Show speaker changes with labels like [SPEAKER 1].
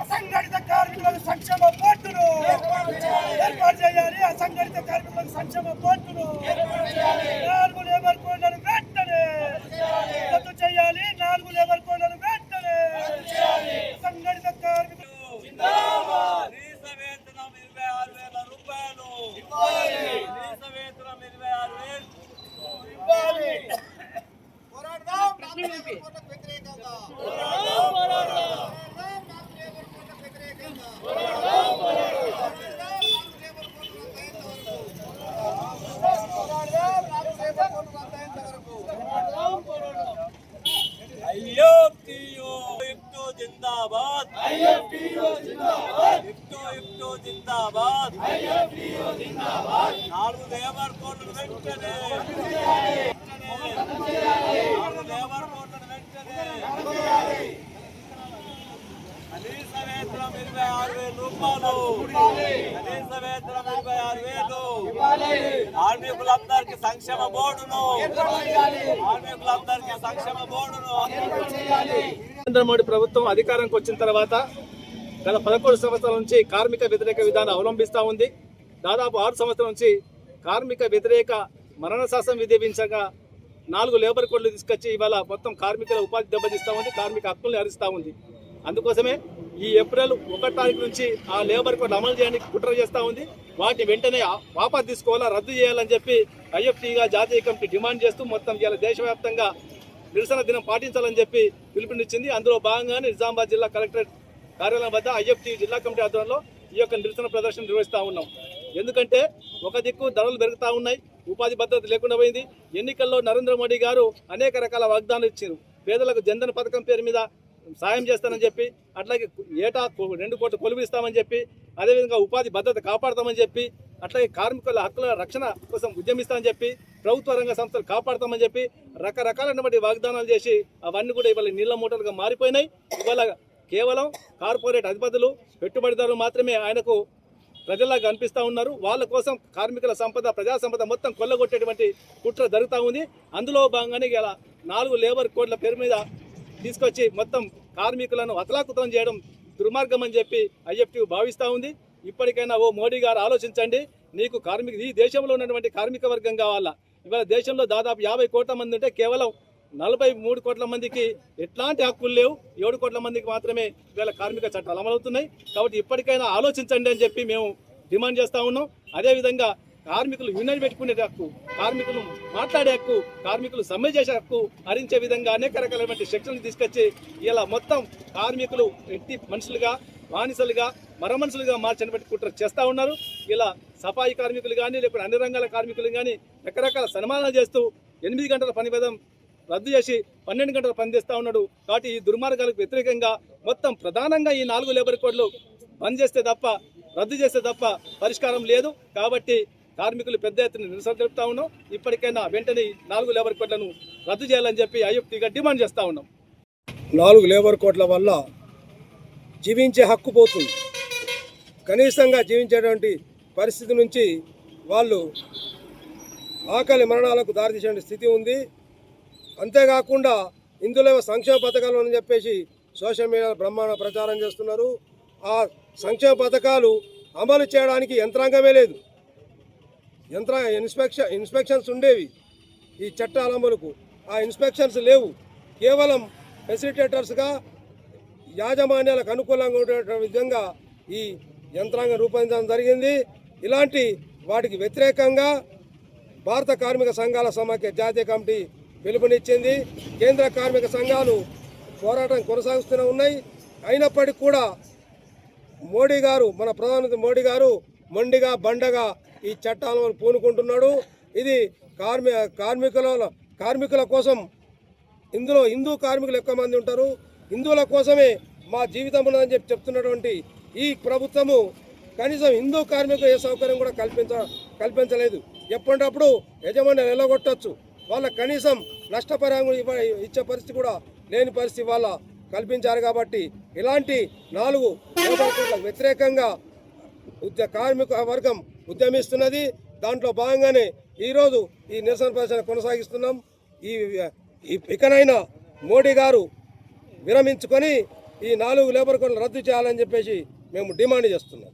[SPEAKER 1] అసంఘటిత కార్మికులకు సంక్షేమ బోర్డును ఏర్పాటు చేయాలి. అసంఘటిత కార్మికులకు సంక్షేమ బోర్డును 4 లేబర్ కోడ్లను వెంటనే రద్దు చేయాలి. 4 లేబర్ కోడ్లను వెంటనే అసంఘటిత కార్మికులు
[SPEAKER 2] जिंदाबाद जिंदाबाद 4 लेबर कोड्లను వెంటనే 4 లేబర్ కోడ్లను వెంటనే కనీస వేతనం 26,000 రూపాయలు కనీస వేతనం 26,000 కార్మికులందరికీ సంక్షేమ బోర్డును
[SPEAKER 3] నరేంద్ర మోడీ ప్రభుత్వం అధికారానికి వచ్చిన తర్వాత గత 11 సంవత్సరాల నుంచి కార్మిక వ్యతిరేక విధానం అవలంబిస్తూ ఉంది. దాదాపు 6 సంవత్సరాల నుంచి కార్మిక వ్యతిరేక మరణ శాసనం విధించగా 4 లేబర్ కోడ్లు తీసుకొచ్చి ఇవాళ మొత్తం కార్మికుల ఉపాధి దెబ్బతీస్తూ ఉంది, కార్మిక హక్కుల్ని హరిస్తూ ఉంది. అందుకోసమే ఈ ఏప్రిల్ 1 తారీఖు నుంచి ఆ లేబర్ కోడ్ అమలు చేయడానికి కుట్ర చేస్తూ ఉంది. వాటిని వెంటనే వాపసు తీసుకోవాలా, రద్దు చేయాలని చెప్పి ఐఎఫ్టీగా జాతీయ కమిటీ డిమాండ్ చేస్తూ మొత్తం ఇవాళ దేశవ్యాప్తంగా నిరసన దినం పాటించాలని చెప్పి పిలుపునిచ్చింది. అందులో భాగంగానే నిజామాబాద్ జిల్లా కలెక్టరేట్ కార్యాలయం వద్ద ఐఎఫ్టీ జిల్లా కమిటీ ఆధ్వర్యంలో ఈ యొక్క నిరసన ప్రదర్శన నిర్వహిస్తూ ఉన్నాం. ఎందుకంటే ఒక దిక్కు ధరలు పెరుగుతూ ఉన్నాయి, ఉపాధి భద్రత లేకుండా పోయింది. ఎన్నికల్లో నరేంద్ర మోడీ గారు అనేక రకాల వాగ్దానాలు ఇచ్చారు. పేదలకు జన్ధన్ పథకం పేరు మీద సాయం చేస్తానని చెప్పి, అట్లాగే ఏటా 2 కోట్ల కొలువు ఇస్తామని చెప్పి, అదేవిధంగా ఉపాధి భద్రత కాపాడతామని చెప్పి, అట్లాగే కార్మికుల హక్కుల రక్షణ కోసం ఉద్యమిస్తామని చెప్పి, ప్రభుత్వ రంగ సంస్థలు కాపాడతామని చెప్పి రకరకాలైనటువంటి వాగ్దానాలు చేసి అవన్నీ కూడా ఇవాళ నీళ్ల మూటలుగా మారిపోయినాయి. ఇవాళ కేవలం కార్పొరేట్ అధిపతులు, పెట్టుబడిదారులు మాత్రమే ఆయనకు ప్రజల్లాగా కనిపిస్తూ ఉన్నారు. వాళ్ళ కోసం కార్మికుల సంపద, ప్రజా సంపద మొత్తం కొల్లగొట్టేటువంటి కుట్ర జరుగుతూ ఉంది. అందులో భాగంగానే ఇలా 4 లేబర్ కోడ్ల పేరు మీద తీసుకొచ్చి మొత్తం కార్మికులను అతలాకుతం చేయడం దుర్మార్గం అని చెప్పి ఐఎఫ్టీ భావిస్తూ ఉంది. ఇప్పటికైనా ఓ మోడీ గారు ఆలోచించండి. నీకు ఈ దేశంలో ఉన్నటువంటి కార్మిక వర్గం కావాలా? ఇవాళ దేశంలో దాదాపు 50 కోట్ల మంది ఉంటే కేవలం 43 కోట్ల మందికి ఎట్లాంటి హక్కులు లేవు. 7 కోట్ల మందికి మాత్రమే ఇవాళ కార్మిక చట్టాలు అమలవుతున్నాయి. కాబట్టి ఇప్పటికైనా ఆలోచించండి అని చెప్పి మేము డిమాండ్ చేస్తూ ఉన్నాం. అదేవిధంగా కార్మికులు యూనియన్ పెట్టుకునే హక్కు, కార్మికులు మాట్లాడే హక్కు, కార్మికులు సమ్మె చేసే హక్కు హరించే విధంగా అనేక రకాలైనటువంటి సెక్షన్లు తీసుకొచ్చి ఇలా మొత్తం కార్మికులు ఎట్టి మనుషులుగా, బానిసలుగా, మరమనుషులుగా మార్చినటువంటి కుట్ర చేస్తూ ఉన్నారు. ఇలా సఫాయి కార్మికులు కానీ, లేకపోతే అన్ని రంగాల కార్మికులు కానీ రకరకాల సన్మానాలు చేస్తూ 8 గంటల పని వేదం రద్దు చేసి 12 గంటలు పనిచేస్తూ ఉన్నాడు. కాబట్టి ఈ దుర్మార్గాలకు వ్యతిరేకంగా మొత్తం ప్రధానంగా ఈ 4 లేబర్ కోడ్లు బంద్ చేస్తే తప్ప, రద్దు చేస్తే తప్ప పరిష్కారం లేదు. కాబట్టి కార్మికులు పెద్ద ఎత్తున నిరసన తెలుపుతా ఉన్నాం. ఇప్పటికైనా వెంటనే 4 లేబర్ కోడ్లను రద్దు చేయాలని చెప్పి ఐఎఫ్టీగా డిమాండ్ చేస్తూ ఉన్నాం.
[SPEAKER 4] 4 లేబర్ కోడ్ల వల్ల జీవించే హక్కు పోతుంది. కనీసంగా జీవించేటువంటి పరిస్థితి నుంచి వాళ్ళు ఆకలి మరణాలకు దారితీసే స్థితి ఉంది. అంతేకాకుండా ఇందులో సంక్షేమ పథకాలు అని చెప్పేసి సోషల్ మీడియాలో బ్రహ్మాండ ప్రచారం చేస్తున్నారు. ఆ సంక్షేమ పథకాలు అమలు చేయడానికి యంత్రాంగమే లేదు. ఇన్స్పెక్షన్స్ ఉండేవి ఈ చట్టాల అమలుకు, ఆ ఇన్స్పెక్షన్స్ లేవు. కేవలం ఫెసిలిటేటర్స్గా యాజమాన్యాలకు అనుకూలంగా ఉండే విధంగా ఈ యంత్రాంగం రూపొందించడం జరిగింది. ఇలాంటి వాటికి వ్యతిరేకంగా భారత కార్మిక సంఘాల సమాఖ్య జాతీయ కమిటీ పిలుపునిచ్చింది. కేంద్ర కార్మిక సంఘాలు పోరాటం కొనసాగిస్తూనే ఉన్నాయి. అయినప్పటికీ కూడా మోడీ గారు, మన ప్రధానమంత్రి మోడీ గారు మొండిగా బండగా ఈ చట్టాలను పూనుకుంటున్నాడు. ఇది కార్మికుల కోసం, ఇందులో హిందూ కార్మికులు ఎక్కువ మంది ఉంటారు, హిందువుల కోసమే మా జీవితం ఉన్నదని చెప్తున్నటువంటి ఈ ప్రభుత్వము కనీసం హిందూ కార్మికులు ఏ సౌకర్యం కూడా కల్పించలేదు. ఎప్పటికప్పుడు యజమాని నిలగొట్టచ్చు, వాళ్ళ కనీసం నష్టపరిహారం ఇచ్చే పరిస్థితి కూడా లేని పరిస్థితి వాళ్ళ కల్పించారు. కాబట్టి ఇలాంటి 4 లేబర్ కోడ్లకు వ్యతిరేకంగా కార్మిక వర్గం ఉద్యమిస్తున్నది. దాంట్లో భాగంగానే ఈరోజు ఈ నిరసన ప్రదర్శన కొనసాగిస్తున్నాం. ఇకనైనా మోడీ గారు విరమించుకొని ఈ 4 లేబర్ కోడ్లను రద్దు చేయాలని చెప్పేసి మేము డిమాండ్ చేస్తున్నాం.